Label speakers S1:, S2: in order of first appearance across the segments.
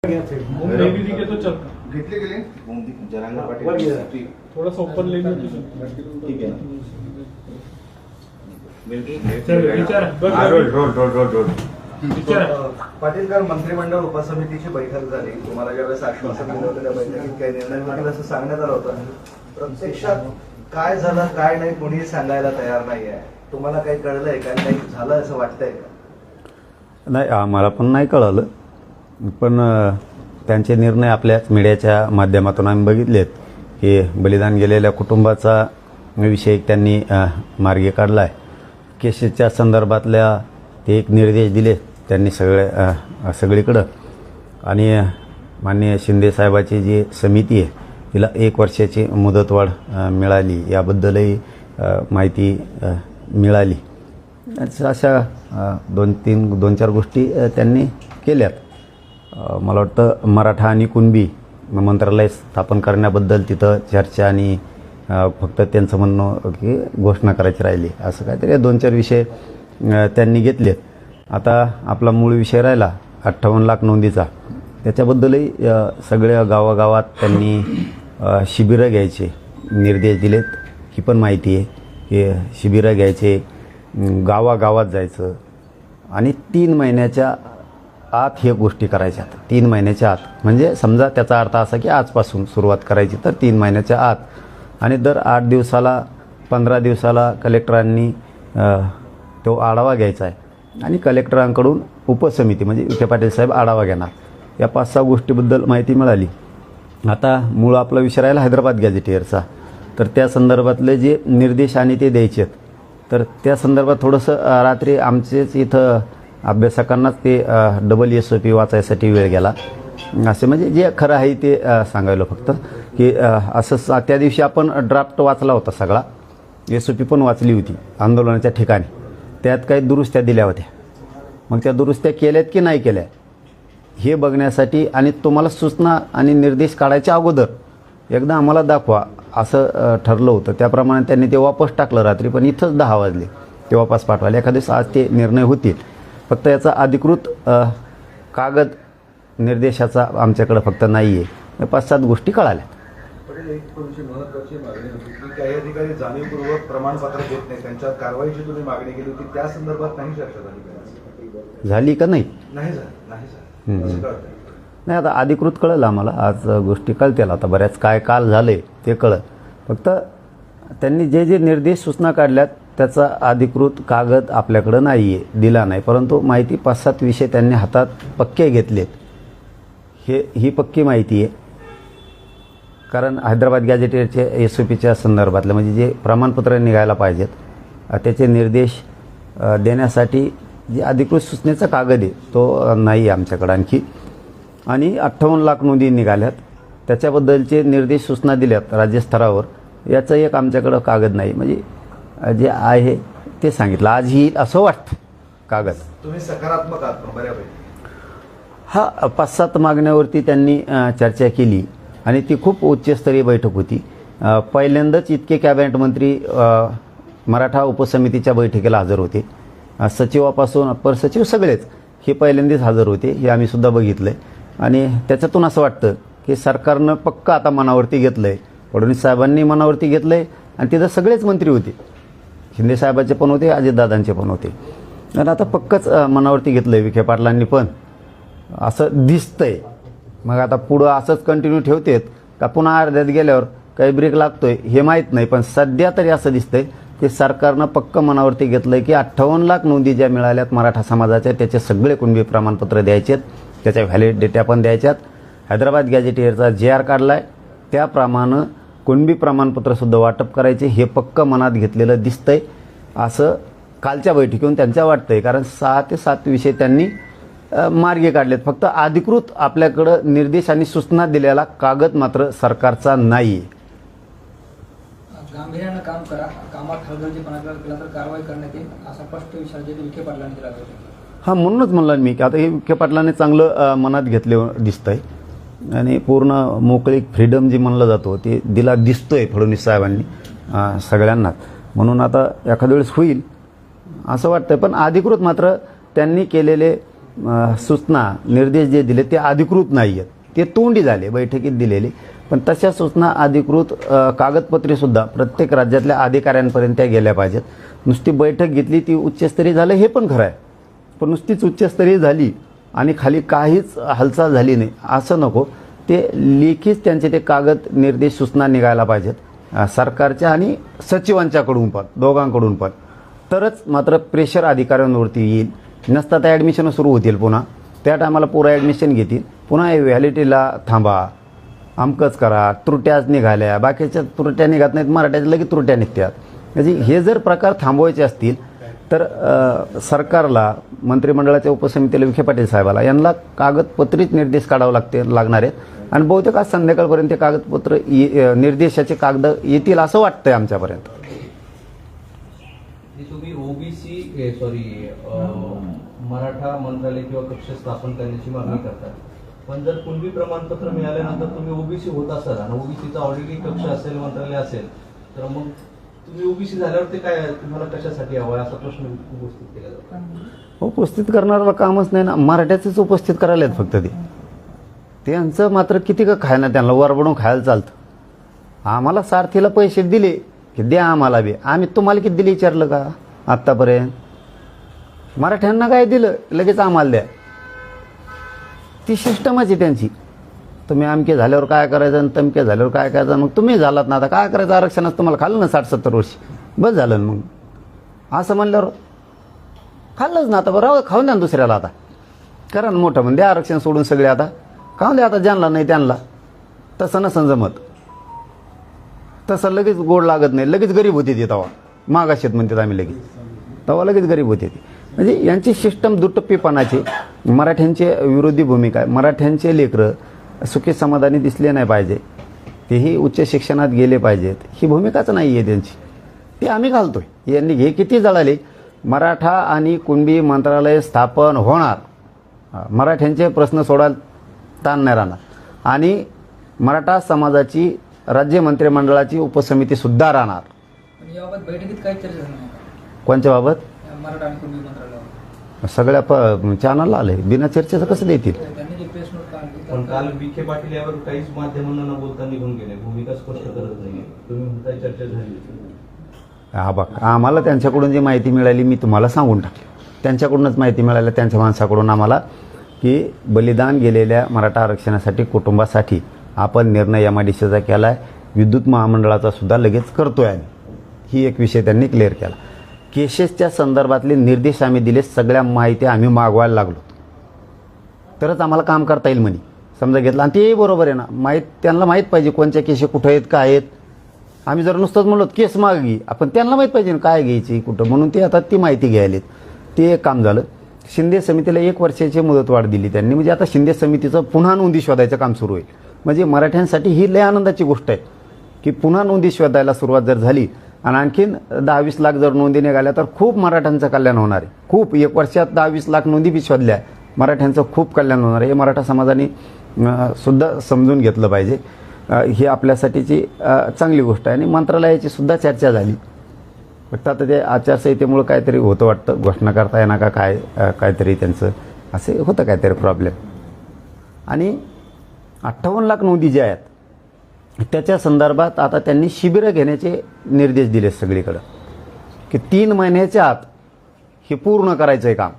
S1: घेतले गेले
S2: जरांगे पाटील
S1: थोड़ा सा ऊपर ले लीजिए
S2: ठीक है
S3: पाटील मंत्रिमंडळ उपसमितीची बैठक झाली. तुम्हाला ज्यावेळेस आश्वासन दिलं होतं त्या बैठकीत काही निर्णय होतील असं सांगण्यात आलं होतं. प्रत्यक्षात काय झालं काय नाही कोणीही सांगायला तयार नाही आहे. तुम्हाला काही कळलंय काय काही झालं असं वाटतंय का?
S4: नाही, आम्हाला पण नाही कळलं, पण त्यांचे निर्णय आपल्याच मीडियाच्या माध्यमातून आम्ही बघितलेत की बलिदान गेलेल्या कुटुंबाचा विषय त्यांनी मार्गी काढला आहे. केसेसच्या संदर्भातल्या ते एक निर्देश दिले त्यांनी सगळीकडं. आणि माननीय शिंदे साहेबाची जी समिती आहे तिला 1 वर्षाची मुदतवाढ मिळाली याबद्दलही माहिती मिळाली. अशा 2-4 गोष्टी त्यांनी केल्यात. मला वाटतं मराठा आणि कुणबी मंत्रालय स्थापन करण्याबद्दल तिथं चर्चा आणि फक्त त्यांचं म्हणणं की घोषणा करायची राहिली असं काहीतरी 2-4 विषय त्यांनी घेतलेत. आता आपला मूळ विषय राहिला 58 लाख नोंदीचा. त्याच्याबद्दलही सगळ्या गावागावात त्यांनी शिबिरं घ्यायचे निर्देश दिलेत. ही पण माहिती आहे की शिबिरं घ्यायचे, गावागावात जायचं आणि 3 महिन्याच्या आत हे गोष्टी करायच्यात. 3 महिन्याच्या आत म्हणजे समजा त्याचा अर्थ असा की आजपासून सुरुवात करायची तर 3 महिन्याच्या आत. आणि दर 8 दिवसाला 15 दिवसाला कलेक्टरांनी तो आढावा घ्यायचा आहे आणि कलेक्टरांकडून उपसमिती म्हणजे विखे पाटील साहेब आढावा घेणार. या 5-6 गोष्टीबद्दल माहिती मिळाली. आता मूळ आपला विषय राहिला हैदराबाद गॅझेटियरचा. तर त्या संदर्भातले जे निर्देश आणि ते द्यायचे आहेत तर त्या संदर्भात थोडंसं रात्री आमचेच इथं अभ्यासकांनाच ते डबल SOP वाचायसाठी वेळ गेला. असे म्हणजे जे खरं आहे ते सांगायला फक्त की असं त्या दिवशी आपण ड्राफ्ट वाचला होता सगळा. SOP पण वाचली होती आंदोलनाच्या ठिकाणी. त्यात काही दुरुस्त्या दिल्या होत्या. मग त्या दुरुस्त्या केल्यात की नाही केल्या हे बघण्यासाठी आणि तुम्हाला सूचना आणि निर्देश काढायच्या अगोदर एकदा आम्हाला दाखवा असं ठरलं होतं. त्याप्रमाणे त्यांनी ते वापस टाकलं रात्री. पण इथंच 10 वाजले ते वापस पाठवायला. एखाद्या दिवस आज ते निर्णय होतील. फक्त याचा अधिकृत कागद निर्देशाचा आमच्याकडे फक्त नाही आहे. 5-7 गोष्टी कळाल्या.
S3: एक तुमची महत्त्वाची मागणी होती की काही अधिकारी जाणीवपूर्वक प्रमाणपत्र देत नाही, त्यांच्यावर कारवाईची तुम्ही मागणी केली होती. त्या संदर्भात नाही चर्चा
S4: झाली का? नाही
S3: नाही
S4: आता अधिकृत कळलं आम्हाला. आज गोष्टी कळतील. आता बऱ्याच काय काल झाले ते कळलं. फक्त त्यांनी जे निर्देश सूचना काढल्यात त्याचा अधिकृत कागद आपल्याकडं नाही आहे, दिला नाही. परंतु माहिती 5-7 विषय त्यांनी हातात पक्के घेतलेत. ही पक्की माहिती आहे. कारण हैदराबाद गॅझेटियरचे SOPच्या संदर्भातलं म्हणजे जे प्रमाणपत्र निघायला पाहिजेत त्याचे निर्देश देण्यासाठी जे अधिकृत सूचनेचा कागद आहे तो नाही आहे आमच्याकडं आणखी. आणि 58 लाख नोंदी निघाल्यात त्याच्याबद्दलचे निर्देश सूचना दिल्यात राज्यस्तरावर. याचं एक आमच्याकडं कागद नाही. म्हणजे जे आहे ते सांगितलं आज येईल असं वाटतं कागद.
S3: तुम्ही सकारात्मक आहात बऱ्यापैकी.
S4: हा 5-7 मागण्यावरती त्यांनी चर्चा केली आणि ती खूप उच्चस्तरीय बैठक होती. पहिल्यांदाच इतके कॅबिनेट मंत्री मराठा उपसमितीच्या बैठकीला हजर होते. सचिवापासून अपर सचिव सगळेच हे पहिल्यांदाच हजर होते. हे आम्ही सुद्धा बघितलं आहे. आणि त्याच्यातून असं वाटतं की सरकारनं पक्का आता मनावरती घेतलं आहे. फडणवीस साहेबांनी मनावरती घेतलं आहे आणि तिथं सगळेच मंत्री होते. शिंदे साहेबांचे पण होते, अजितदादांचे पण होते. आणि आता पक्कच मनावरती घेतलं आहे विखे पाटलांनी पण असं दिसतंय. मग आता पुढं असंच कंटिन्यू ठेवतेत का पुन्हा अर्ध्यात गेल्यावर काही ब्रेक लागतोय हे माहीत नाही. पण सध्या तरी असं दिसतंय की सरकारनं पक्क मनावरती घेतलं आहे की 58 लाख नोंदी ज्या मिळाल्यात मराठा समाजाच्या त्याचे सगळे कुणबी प्रमाणपत्र द्यायचेत. त्याच्या व्हॅलिडिटी पण द्यायच्यात. हैदराबाद गॅझेटियरचा JR काढला आहे त्याप्रमाणे कुणबी प्रमाणपत्रसुद्धा वाटप करायचे हे पक्क मनात घेतलेलं दिसतंय असं कालच्या बैठकीतून त्यांच्या वाटतंय. कारण 6 ते 7 विषय त्यांनी मार्गी काढलेत. फक्त अधिकृत आपल्याकडं निर्देश आणि सूचना दिलेला कागद मात्र सरकारचा नाही.
S5: गांभीर्यानं काम करा, कामात हलगर्जीपणा केला तर कारवाई करण्यात येईल असा स्पष्ट इशारा विखे पाटलांनी दिला होता.
S4: म्हणूनच म्हणलं मी की आता हे विखे पाटलांनी चांगलं मनात घेतले दिसतंय आणि पूर्ण मोकळीक फ्रीडम जी म्हणलं जातो ते दिला दिसतोय फडणवीस साहेबांनी सगळ्यांनाच. म्हणून आता एखाद्या वेळेस होईल असं वाटतंय. पण अधिकृत मात्र त्यांनी केलेले सूचना निर्देश जे दिले ते अधिकृत नाही आहेत, ते तोंडी झाले बैठकीत दिलेले. पण तशा सूचना अधिकृत कागदपत्रेसुद्धा प्रत्येक राज्यातल्या अधिकाऱ्यांपर्यंत त्या गेल्या पाहिजेत. नुसती बैठक घेतली ती उच्चस्तरीय झालं हे पण खरं आहे, पण नुसतीच उच्चस्तरीय झाली आणि खाली काहीच हालचाल झाली नाही असं नको. ते लेखीच त्यांचे ते कागद निर्देश सूचना निघायला पाहिजेत सरकारच्या आणि सचिवांच्याकडून पण, दोघांकडून पण. तरच मात्र प्रेशर अधिकाऱ्यांवरती येईल. नसता त्या ॲडमिशनं सुरू होतील पुन्हा, त्या टायमाला पुरा ॲडमिशन घेतील, पुन्हा व्हॅलिडिटीला थांबा, अमकच करा, त्रुट्याच निघाल्या, बाकीच्या त्रुट्या निघत नाहीत, मराठ्याच्या लगेच त्रुट्या निघतात. म्हणजे हे जर प्रकार थांबवायचे असतील तर सरकारला, मंत्रिमंडळाच्या उपसमितीला, विखे पाटील साहेबाला यांना कागदपत्रित निर्देश काढावे लागणार आहेत आणि बहुतेक आज संध्याकाळपर्यंत ते कागदपत्र निर्देशाचे कागद येतील असं वाटतंय आमच्यापर्यंत.
S6: तुम्ही ओबीसी मराठा मंत्रालय किंवा कक्ष स्थापन करण्याची मागणी करता, पण जर कुणबी प्रमाणपत्र मिळाल्यानंतर तुम्ही ओबीसी होत असाल आणि ओबीसीचा ऑलरेडी कक्ष असेल, मंत्रालय असेल, तर मग तुम्ही ओबीसी झाल्यावर ते काय तुम्हाला कशासाठी हवं असा प्रश्न उपस्थित केला जातो.
S4: उपस्थित करणारा कामच नाही ना, मराठ्याचंच उपस्थित करायला आहेत फक्त ते. त्यांचं मात्र किती का खायना, त्यांना वरबडून खायला चालतं. आम्हाला सारथीला पैसे दिले की द्या आम्हाला बी, आम्ही तुम्हाला किती दिले विचारलं का आत्तापर्यंत? मराठ्यांना काय दिलं लगेच आम्हाला द्या, ती सिस्टमच आहे त्यांची. तुम्ही आमके झाल्यावर काय करायचं आणि तमके झाल्यावर काय करायचं, मग तुम्ही झालात ना, आता काय करायचं, आरक्षणाचं तुम्हाला खाल्लं ना 60-70 वर्षी, बस झालं ना. मग असं म्हणल्यावर खाल्लंच ना, आता बरं खाऊन द्या ना दुसऱ्याला, आता करा ना मोठं म्हणजे आरक्षण सोडून सगळे आता खाऊन द्या, आता ज्यांना नाही त्यांना. तसं नसं जमत, तसं लगेच गोड लागत नाही, लगेच गरीब होते ते तेव्हा, मागाशीत म्हणतात आम्ही लगेच, तेव्हा लगेच गरीब होते ते. म्हणजे यांची सिस्टम दुटप्पीपणाची, मराठ्यांची विरोधी भूमिका आहे. मराठ्यांचे लेकरं सुखी समाधानी दिसले नाही पाहिजे, तेही उच्च शिक्षणात गेले पाहिजेत, ही भूमिकाच नाही आहे त्यांची. ते आम्ही घालतोय. यांनी हे किती जळाले, मराठा आणि कुणबी मंत्रालय स्थापन होणार, मराठ्यांचे प्रश्न सोडायला ताण नाही राहणार आणि मराठा समाजाची राज्य मंत्रिमंडळाची उपसमितीसुद्धा राहणार.
S5: पण याबाबत बैठकीत काही चर्चा झाली नाही.
S4: कोणत्या बाबत?
S5: मराठा आणि कुणबी मंत्रालयावर
S4: सगळ्या चॅनलला आले, बिना चर्चेचं कसं देतील?
S5: त्यांनी जे प्रेस नोट
S6: पण काल विखे पाटील यावर काहीच माध्यमांना न बोलता निघून गेले, भूमिका स्पष्ट करत नाही. तुम्ही म्हणताय चर्चा झाली.
S4: हा बघ, आम्हाला त्यांच्याकडून जी माहिती मिळाली मी तुम्हाला सांगून टाकली. त्यांच्याकडूनच माहिती मिळाली, त्यांच्या माणसाकडून आम्हाला, की बलिदान गेलेल्या मराठा आरक्षणासाठी, कुटुंबासाठी आपण निर्णय MIDCचा केला आहे, विद्युत महामंडळाचा सुद्धा लगेच करतोय आम्ही. ही एक विषय त्यांनी क्लिअर केला. केसेसच्या संदर्भातले निर्देश आम्ही दिले, सगळ्या माहिती आम्ही मागवायला लागलो, तरच आम्हाला काम करता येईल म्हणे. समजा घेतलं आणि ते बरोबर आहे ना, त्यांना माहीत पाहिजे कोणत्या केसेस कुठं आहेत, काय आहेत. आम्ही जर नुसतंच म्हणलो केस मागी, आपण त्यांना माहीत पाहिजे काय घ्यायची कुठं, म्हणून ते आता ती माहिती घ्यायलीत. ते एक काम झालं. शिंदे समितीला 1 वर्षाची मुदतवाढ दिली त्यांनी, म्हणजे आता शिंदे समितीचं पुन्हा नोंदी शोधायचं काम सुरू होईल. म्हणजे मराठ्यांसाठी ही लय आनंदाची गोष्ट आहे की पुन्हा नोंदी शोधायला सुरुवात जर झाली आणि आणखीन 10-20 लाख जर नोंदी निघाल्या तर खूप मराठ्यांचं कल्याण होणार आहे. खूप 1 वर्षात 10-20 लाख नोंदी बी शोधल्या, मराठ्यांचं खूप कल्याण होणार आहे. हे मराठा समाजाने सुद्धा समजून घेतलं पाहिजे. ही आपल्यासाठीची चांगली गोष्ट आहे. आणि मंत्रालयाची सुद्धा चर्चा झाली, फक्त आता ते आचारसंहितेमुळं काहीतरी होतं वाटतं, घोषणा करता येणार का काय, काहीतरी त्यांचं असे होतं काहीतरी प्रॉब्लेम. आणि 58 लाख नोंदी ज्या आहेत त्याच्या संदर्भात आता त्यांनी शिबिरं घेण्याचे निर्देश दिले सगळीकडं, की 3 महिन्याच्या आत हे पूर्ण करायचं आहे काम.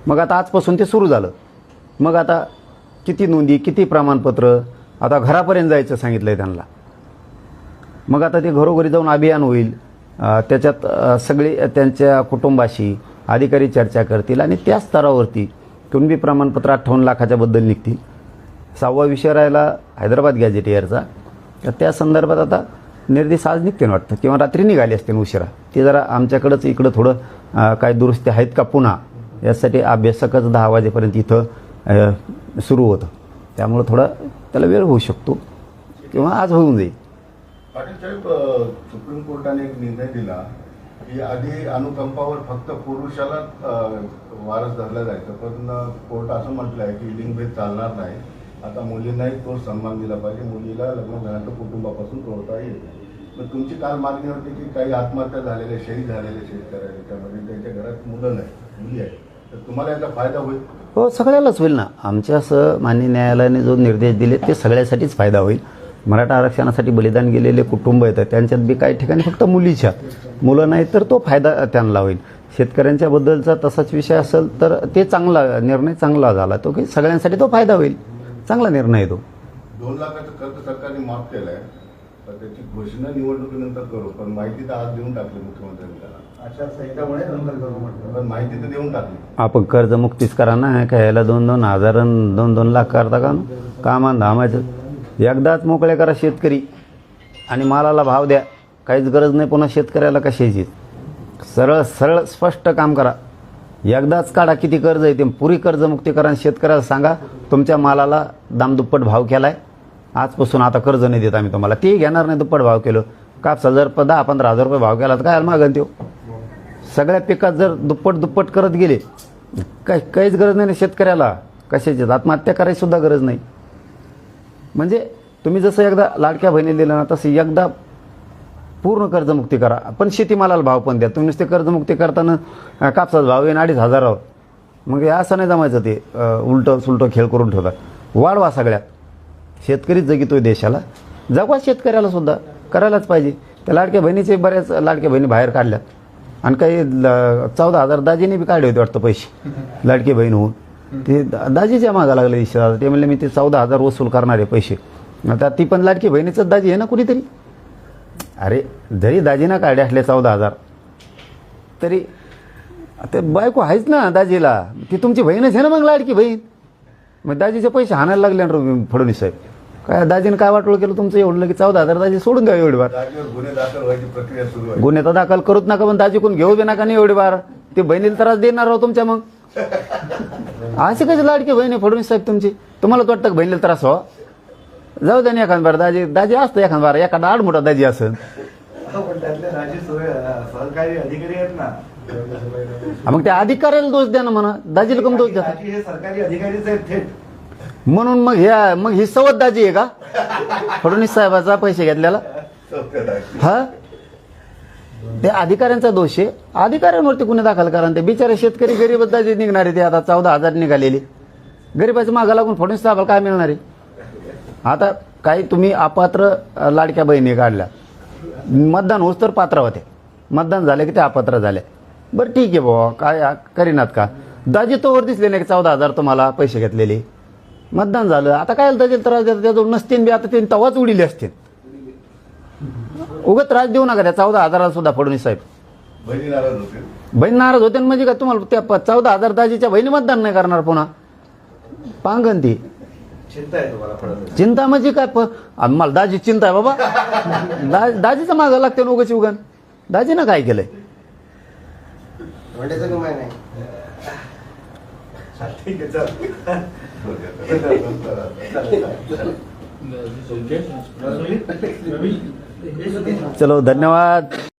S4: मग आता आजपासून ते सुरू झालं. मग आता किती नोंदी, किती प्रमाणपत्र, आता घरापर्यंत जायचं सांगितलं आहे त्यांना. मग आता ते घरोघरी जाऊन अभियान होईल, त्याच्यात सगळे त्यांच्या कुटुंबाशी अधिकारी चर्चा करतील आणि त्या स्तरावरती कुणबी प्रमाणपत्र 58 लाखाच्या बद्दल निघतील. 6वा विषय राहिला हैदराबाद गॅझेटियरचा, तर त्या संदर्भात आता निर्देश आज निघतील वाटतं किंवा रात्री निघाले असतील उशिरा. ते जरा आमच्याकडंच इकडं थोडं काय दुरुस्ती आहेत का पुन्हा, यासाठी अभ्यासकच 10 वाजेपर्यंत इथं सुरू होतं, त्यामुळं थोडा त्याला वेळ होऊ शकतो किंवा आज होऊन जाईल.
S1: पाटील साहेब, सुप्रीम कोर्टाने एक निर्णय दिला की आधी अनुकंपावर फक्त पुरुषाला वारस धरला जायचं, पण कोर्ट असं म्हटलं आहे की लिंगभेद चालणार नाही. आता मुलींनाही तो सन्मान दिला पाहिजे, मुलीला लग्न झाल्यानंतर कुटुंबापासून तोडता येईल. पण तुमची काल मागणी होती की काही आत्महत्या झालेल्या, शहीद झालेले शेतकरी, त्यामध्ये त्यांच्या घरात मुलं नाही, मुली आहेत, तर तुम्हाला याचा फायदा होईल.
S4: हो, सगळ्यालाच होईल ना. आमच्या असं मान्य न्यायालयाने जो निर्देश दिले ते सगळ्यासाठीच फायदा होईल. मराठा आरक्षणासाठी बलिदान गेलेले कुटुंब येतात त्यांच्यात बी काही ठिकाणी फक्त मुलीच्या मुलं नाही तर तो फायदा त्यांना होईल. शेतकऱ्यांच्या बद्दलचा तसाच विषय असेल तर ते चांगला निर्णय चांगला झाला तो की सगळ्यांसाठी तो फायदा होईल. चांगला निर्णय आहे तो.
S1: 2 लाखाचं कर्ज सरकारने माफ केलंय, तर त्याची घोषणा निवडणुकीनंतर करू, पण माहिती तर आज देऊन टाकली मुख्यमंत्र्यांनी त्याला.
S3: आचारसंहितामुळे नंतर करू म्हटलं.
S1: पण माहिती तर देऊन टाकली.
S4: आपण कर्जमुक्तीच करा ना. काय याला 2-2 हजार 2-2 लाख करता का? कामान धामायचं. एकदाच मोकळे करा शेतकरी आणि मालाला भाव द्या. काहीच गरज नाही पुन्हा शेतकऱ्याला कशाची. सरळ सरळ स्पष्ट काम करा. एकदाच काढा किती कर्ज आहे ते पुरी कर्जमुक्ती करा. शेतकऱ्याला सांगा तुमच्या मालाला दामदुप्पट भाव केलाय, आजपासून आता कर्ज नाही देत आम्ही तुम्हाला. ते घेणार नाही दुप्पट भाव केलं. कापसा जर 10-15 हजार रुपये भाव केला तर काय मागन त्यो. सगळ्या पिकात जर दुप्पट करत गेले काहीच गरज नाही शेतकऱ्याला कशाची. आत्महत्या करायची सुद्धा गरज नाही. म्हणजे तुम्ही जसं एकदा लाडक्या बहिणी दिलं ना तसं एकदा पूर्ण कर्जमुक्ती करा. पण शेतीमालाला भाव पण द्या. तुम्ही नुसते कर्जमुक्ती करताना कापसाचा भाव येईन 2,500 मग असं नाही जमायचं. ते उलटं सुलटं खेळ करून ठेवतात. वाढवा सगळ्यात. शेतकरीच जगितोय देशाला. जगवा शेतकऱ्याला सुद्धा करायलाच पाहिजे. त्या लाडक्या बहिणीचे बऱ्याच लाडक्या बहिणी बाहेर काढल्यात आणि काही 14,000 दाजीने बी काढले होते वाटतं पैसे लाडकी बहीण होऊन. ते दाजीच्या मागा लागले दिसतात. ते म्हणले मी ते 14,000 वसूल करणारे पैसे. आता ती पण लाडकी बहिणीचंच दाजी आहे ना कुणीतरी. अरे जरी दाजीना काढले असले 14,000 तरी ते बायको आहेच ना दाजीला. ती तुमची बहीणच आहे ना मग लाडकी बहीण. मग दाजीचे पैसे हाणायला लागले ना फडणवीस साहेब. काय दाजीने काय वाटोळ केलं तुमचं एवढं की 14,000 दाजी सोडून द्या एवढी बार.
S1: जागेवर गुन्हे दाखल व्हायची प्रक्रिया सुरू आहे.
S4: गुन्हे तर दाखल करूच नका पण दाजी कोण घेऊ बी नका नाही एवढी बार. ती बहिणीला त्रास देणार आहो तुमच्या. मग अशी कशी लाडकी बहीण आहे फडणवीस साहेब तुमची. तुम्हाला तर वाटतं का बहिणीला त्रास व्हावा. जाऊ द्या ना एखाद बार. दाजी असतं एखाद बार. एखादा आडमोठा दाजी असेल.
S3: पण त्यातले राजी सहकारी अधिकारी आहेत ना.
S4: मग त्या अधिकाऱ्याला दोष द्या ना म्हणा. दाजीला कम दोष द्या.
S3: राजी हे सरकारी अधिकारीच आहेत थेट.
S4: म्हणून मग ही सवत दाजी आहे का फडणवीस साहेबाचा पैसे घेतल्याला. हा ते अधिकाऱ्यांचा दोष आहे. अधिकाऱ्यांवरती गुन्हे दाखल करा. ते बिचारे शेतकरी गरीब दाजी निघणारे. ते आता 14,000 निघालेले गरीबाच्या मागा लागून फडणवीस साहेबाला काय मिळणार आहे. आता काही तुम्ही अपात्र लाडक्या बहिणी काढल्या. मतदान होस तर पात्र होते. मतदान झाले की ते अपात्र झाले. बरं ठीक आहे बाबा काय करीनात का. दाजी तोवर दिसले नाही की 14,000 तुम्हाला पैसे घेतलेले. मतदान झालं आता काय दाजीला त्रास देतात. त्याजवळ नसतील बी आता त्यांनी तवाच उडीले असतील. उगाच त्रास देऊ नका त्या 14,000 सुद्धा फडणवीस साहेब.
S1: बहिणी नाराज होते.
S4: बहीण नाराज होते म्हणजे काय तुम्हाला त्या 14,000 दाजीच्या बहिणी मतदान नाही करणार पुन्हा. पांगन ती
S3: चिंता आहे तुम्हाला फडणवीस.
S4: चिंता म्हणजे काय. मला दाजी चिंता आहे बाबा. दाजीचं मागं लागते उगाच उगन. दाजीनं काय केलंय.
S3: ठीक आहे चल.
S4: चलो धन्यवाद.